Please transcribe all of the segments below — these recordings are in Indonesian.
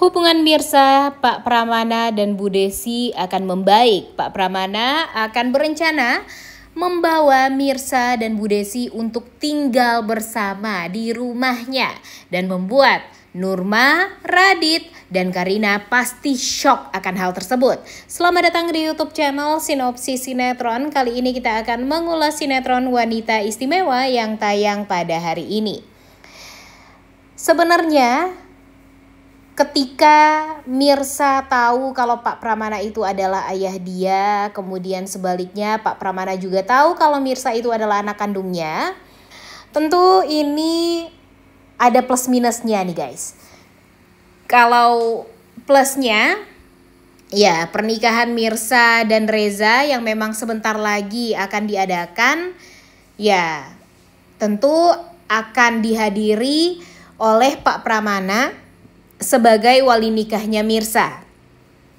Hubungan Mirsa, Pak Pramana dan Bu Desi akan membaik. Pak Pramana akan berencana membawa Mirsa dan Bu Desi untuk tinggal bersama di rumahnya dan membuat Nurma, Radit, dan Karina pasti shock akan hal tersebut. Selamat datang di YouTube channel Sinopsis Sinetron. Kali ini kita akan mengulas sinetron Wanita Istimewa yang tayang pada hari ini. Sebenarnya ketika Mirsa tahu kalau Pak Pramana itu adalah ayah dia, kemudian sebaliknya Pak Pramana juga tahu kalau Mirsa itu adalah anak kandungnya, tentu ini ada plus minusnya nih guys. Kalau plusnya, ya pernikahan Mirsa dan Reza yang memang sebentar lagi akan diadakan, ya tentu akan dihadiri oleh Pak Pramana sebagai wali nikahnya Mirsa.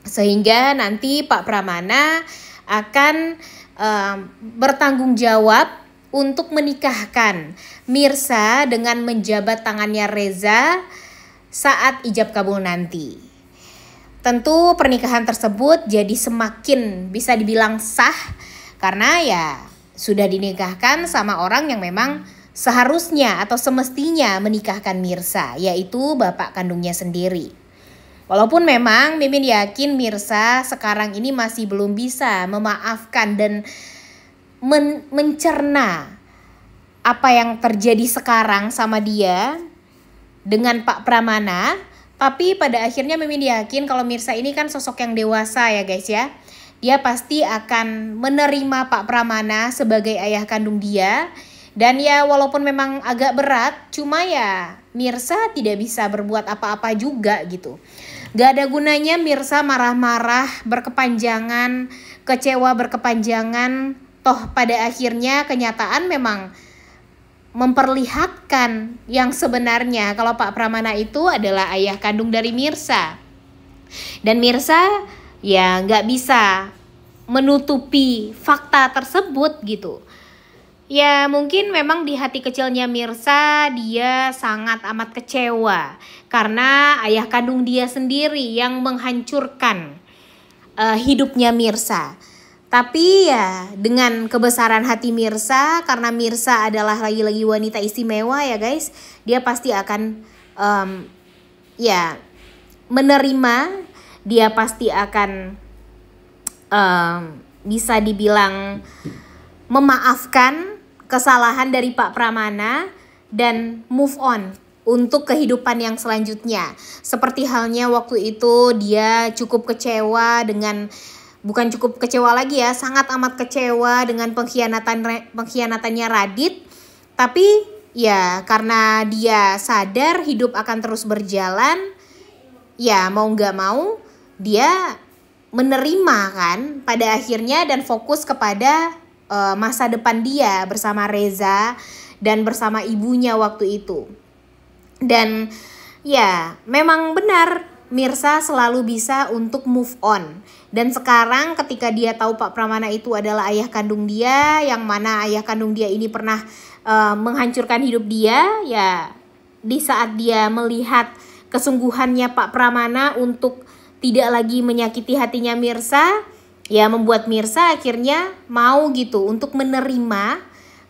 Sehingga nanti Pak Pramana akan bertanggung jawab untuk menikahkan Mirsa dengan menjabat tangannya Reza saat ijab kabul nanti. Tentu pernikahan tersebut jadi semakin bisa dibilang sah karena ya sudah dinikahkan sama orang yang memang seharusnya atau semestinya menikahkan Mirsa, yaitu bapak kandungnya sendiri. Walaupun memang Mimin yakin Mirsa sekarang ini masih belum bisa memaafkan dan mencerna apa yang terjadi sekarang sama dia dengan Pak Pramana. Tapi pada akhirnya Mimin yakin kalau Mirsa ini kan sosok yang dewasa ya guys ya. Dia pasti akan menerima Pak Pramana sebagai ayah kandung dia. Dan ya walaupun memang agak berat, cuma ya Mirsa tidak bisa berbuat apa-apa juga gitu. Gak ada gunanya Mirsa marah-marah, berkepanjangan, kecewa berkepanjangan. Toh pada akhirnya kenyataan memang memperlihatkan yang sebenarnya kalau Pak Pramana itu adalah ayah kandung dari Mirsa. Dan Mirsa ya gak bisa menutupi fakta tersebut gitu. Ya mungkin memang di hati kecilnya Mirsa dia sangat amat kecewa karena ayah kandung dia sendiri yang menghancurkan hidupnya Mirsa. Tapi ya dengan kebesaran hati Mirsa, karena Mirsa adalah lagi-lagi wanita istimewa ya guys, dia pasti akan ya menerima, dia pasti akan bisa dibilang memaafkan kesalahan dari Pak Pramana dan move on untuk kehidupan yang selanjutnya. Seperti halnya waktu itu dia cukup kecewa dengan, bukan cukup kecewa lagi ya, sangat amat kecewa dengan pengkhianatannya Radit. Tapi ya karena dia sadar hidup akan terus berjalan, ya mau gak mau dia menerima kan pada akhirnya dan fokus kepada masa depan dia bersama Reza dan bersama ibunya waktu itu. Dan ya memang benar Mirsa selalu bisa untuk move on. Dan sekarang ketika dia tahu Pak Pramana itu adalah ayah kandung dia, yang mana ayah kandung dia ini pernah menghancurkan hidup dia, ya di saat dia melihat kesungguhannya Pak Pramana untuk tidak lagi menyakiti hatinya Mirsa, ya membuat Mirsa akhirnya mau gitu untuk menerima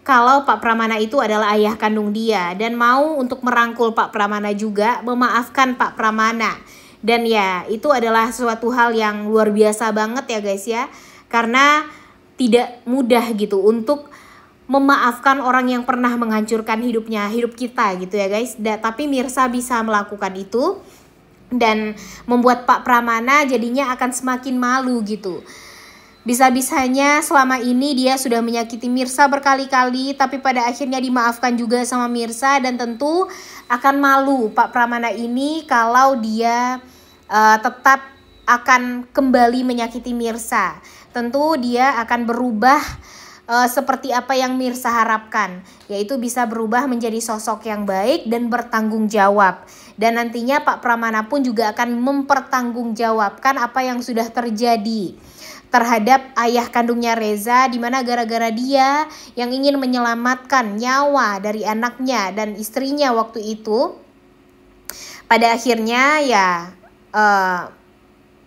kalau Pak Pramana itu adalah ayah kandung dia. Dan mau untuk merangkul Pak Pramana juga, memaafkan Pak Pramana. Dan ya itu adalah suatu hal yang luar biasa banget ya guys ya. Karena tidak mudah gitu untuk memaafkan orang yang pernah menghancurkan hidup kita gitu ya guys. Tapi Mirsa bisa melakukan itu dan membuat Pak Pramana jadinya akan semakin malu gitu. Bisa-bisanya selama ini dia sudah menyakiti Mirsa berkali-kali, tapi pada akhirnya dimaafkan juga sama Mirsa. Dan tentu akan malu Pak Pramana ini kalau dia tetap akan kembali menyakiti Mirsa. Tentu dia akan berubah seperti apa yang Mirsa harapkan, yaitu bisa berubah menjadi sosok yang baik dan bertanggung jawab. Dan nantinya Pak Pramana pun juga akan mempertanggungjawabkan apa yang sudah terjadi terhadap ayah kandungnya Reza, di mana gara-gara dia yang ingin menyelamatkan nyawa dari anaknya dan istrinya waktu itu, pada akhirnya ya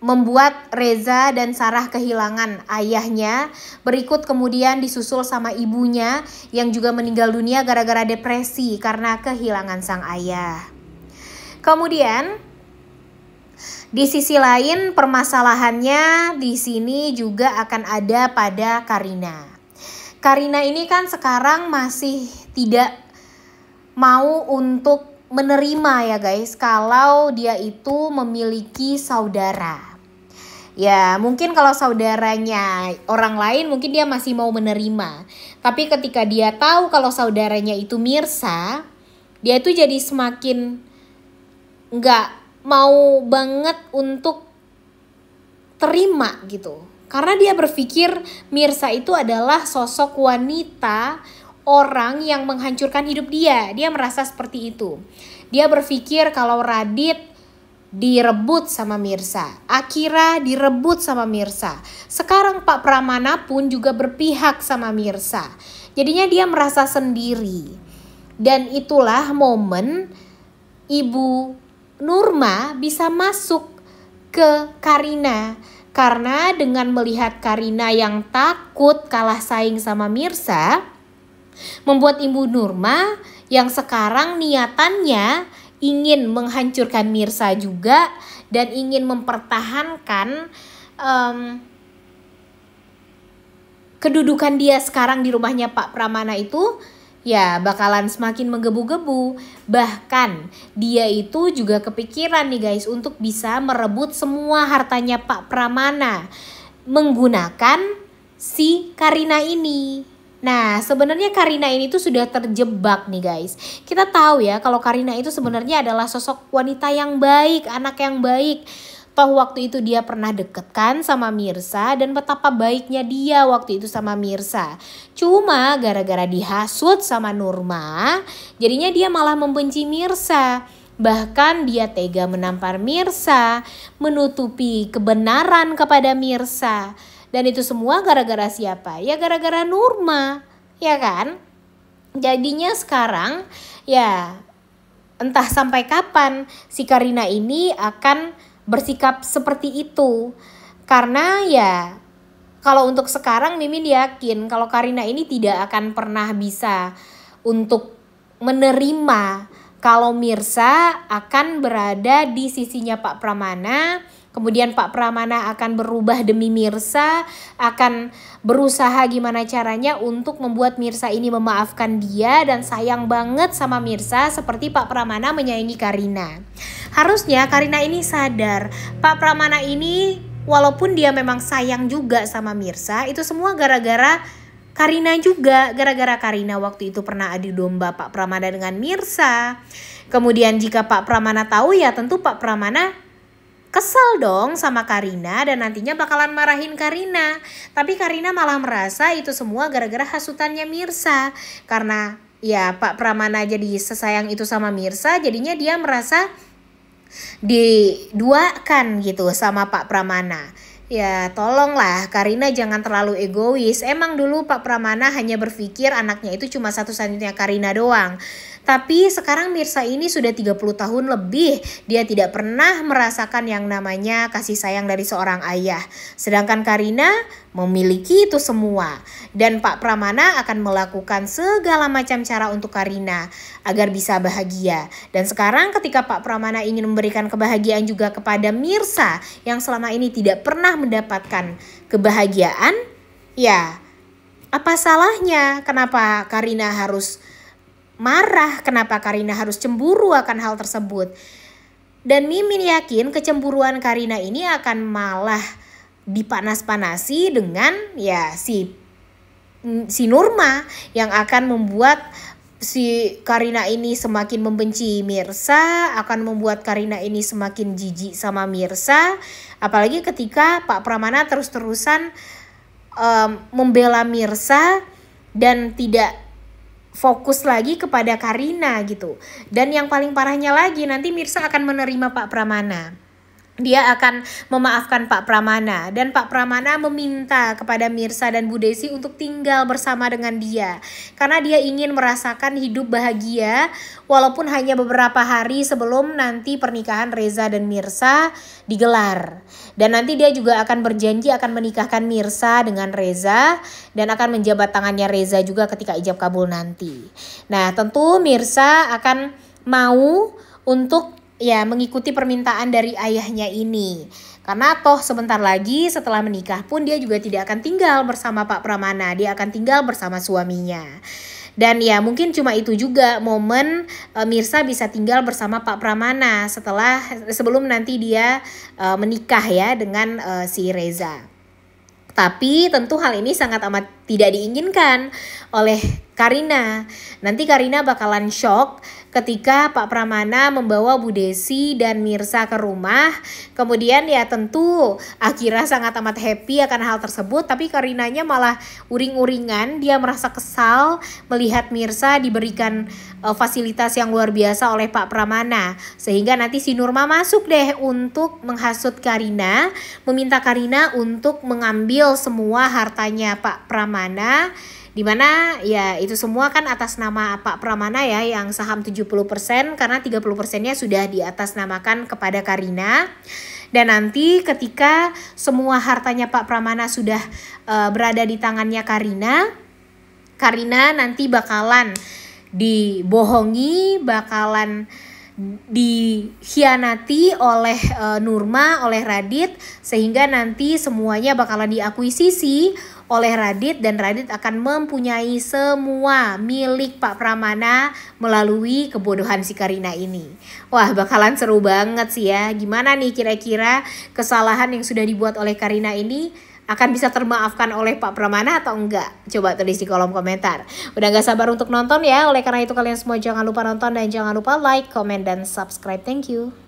membuat Reza dan Sarah kehilangan ayahnya. Berikut kemudian disusul sama ibunya yang juga meninggal dunia gara-gara depresi karena kehilangan sang ayah. Kemudian di sisi lain permasalahannya di sini juga akan ada pada Karina. Karina ini kan sekarang masih tidak mau untuk menerima ya guys kalau dia itu memiliki saudara. Ya mungkin kalau saudaranya orang lain mungkin dia masih mau menerima. Tapi ketika dia tahu kalau saudaranya itu Mirsa, dia itu jadi semakin nggak mau banget untuk terima gitu. Karena dia berpikir Mirsa itu adalah sosok wanita, orang yang menghancurkan hidup dia. Dia merasa seperti itu. Dia berpikir kalau Radit direbut sama Mirsa, Akira direbut sama Mirsa. Sekarang Pak Pramana pun juga berpihak sama Mirsa. Jadinya dia merasa sendiri. Dan itulah momen Ibu Nurma bisa masuk ke Karina. Karena dengan melihat Karina yang takut kalah saing sama Mirsa, membuat Ibu Nurma yang sekarang niatannya ingin menghancurkan Mirsa juga dan ingin mempertahankan kedudukan dia sekarang di rumahnya Pak Pramana itu ya bakalan semakin menggebu-gebu. Bahkan dia itu juga kepikiran nih guys untuk bisa merebut semua hartanya Pak Pramana menggunakan si Karina ini. Nah sebenarnya Karina ini tuh sudah terjebak nih guys. Kita tahu ya kalau Karina itu sebenarnya adalah sosok wanita yang baik, anak yang baik. Toh waktu itu dia pernah deket kan sama Mirsa dan betapa baiknya dia waktu itu sama Mirsa. Cuma gara-gara dihasut sama Nurma, jadinya dia malah membenci Mirsa. Bahkan dia tega menampar Mirsa, menutupi kebenaran kepada Mirsa. Dan itu semua gara-gara siapa? Ya gara-gara Nurma, ya kan? Jadinya sekarang ya entah sampai kapan si Karina ini akan bersikap seperti itu. Karena ya kalau untuk sekarang Mimin yakin kalau Karina ini tidak akan pernah bisa untuk menerima kalau Mirsa akan berada di sisinya Pak Pramana. Kemudian Pak Pramana akan berubah demi Mirsa, akan berusaha gimana caranya untuk membuat Mirsa ini memaafkan dia dan sayang banget sama Mirsa seperti Pak Pramana menyayangi Karina. Harusnya Karina ini sadar, Pak Pramana ini walaupun dia memang sayang juga sama Mirsa, itu semua gara-gara Karina juga. Gara-gara Karina waktu itu pernah adu domba Pak Pramana dengan Mirsa. Kemudian jika Pak Pramana tahu ya tentu Pak Pramana kesal dong sama Karina dan nantinya bakalan marahin Karina. Tapi Karina malah merasa itu semua gara-gara hasutannya Mirsa. Karena ya Pak Pramana jadi sesayang itu sama Mirsa, jadinya dia merasa diduakan gitu sama Pak Pramana. Ya tolonglah Karina jangan terlalu egois. Emang dulu Pak Pramana hanya berpikir anaknya itu cuma satu-satunya Karina doang. Tapi sekarang Mirsa ini sudah 30 tahun lebih. Dia tidak pernah merasakan yang namanya kasih sayang dari seorang ayah. Sedangkan Karina memiliki itu semua. Dan Pak Pramana akan melakukan segala macam cara untuk Karina agar bisa bahagia. Dan sekarang ketika Pak Pramana ingin memberikan kebahagiaan juga kepada Mirsa yang selama ini tidak pernah mendapatkan kebahagiaan, ya apa salahnya? Kenapa Karina harus marah? Kenapa Karina harus cemburu akan hal tersebut? Dan Mimin yakin kecemburuan Karina ini akan malah dipanas-panasi dengan ya si Nurma yang akan membuat si Karina ini semakin membenci Mirsa, akan membuat Karina ini semakin jijik sama Mirsa. Apalagi ketika Pak Pramana terus-terusan membela Mirsa dan tidak fokus lagi kepada Karina gitu. Dan yang paling parahnya lagi nanti Mirsa akan menerima Pak Pramana. dia akan memaafkan Pak Pramana, dan Pak Pramana meminta kepada Mirsa dan Bu Desi untuk tinggal bersama dengan dia karena dia ingin merasakan hidup bahagia walaupun hanya beberapa hari sebelum nanti pernikahan Reza dan Mirsa digelar. Dan nanti dia juga akan berjanji akan menikahkan Mirsa dengan Reza dan akan menjabat tangannya Reza juga ketika ijab kabul nanti. Nah, tentu Mirsa akan mau untuk mengikuti permintaan dari ayahnya ini. Karena toh sebentar lagi setelah menikah pun dia juga tidak akan tinggal bersama Pak Pramana, dia akan tinggal bersama suaminya. Dan ya mungkin cuma itu juga momen Mirsa bisa tinggal bersama Pak Pramana sebelum nanti dia menikah ya dengan si Reza. Tapi tentu hal ini sangat amat tidak diinginkan oleh Karina. Nanti Karina bakalan shock ketika Pak Pramana membawa Bu Desi dan Mirsa ke rumah. Kemudian ya tentu Akira sangat amat happy akan hal tersebut. Tapi Karinanya malah uring-uringan. Dia merasa kesal melihat Mirsa diberikan fasilitas yang luar biasa oleh Pak Pramana. Sehingga nanti si Nurma masuk deh untuk menghasut Karina. Meminta Karina untuk mengambil semua hartanya Pak Pramana. Dimana ya itu semua kan atas nama Pak Pramana ya, yang saham 70% karena 30%-nya sudah diatasnamakan kepada Karina. Dan nanti ketika semua hartanya Pak Pramana sudah berada di tangannya Karina nanti bakalan dibohongi, bakalan dikhianati oleh Nurma, oleh Radit, sehingga nanti semuanya bakalan diakuisisi oleh Radit dan Radit akan mempunyai semua milik Pak Pramana melalui kebodohan si Karina ini. Wah, bakalan seru banget sih ya. Gimana nih kira-kira kesalahan yang sudah dibuat oleh Karina ini akan bisa termaafkan oleh Pak Pramana atau enggak? Coba tulis di kolom komentar. Udah gak sabar untuk nonton ya. Oleh karena itu kalian semua jangan lupa nonton dan jangan lupa like, comment, dan subscribe. Thank you.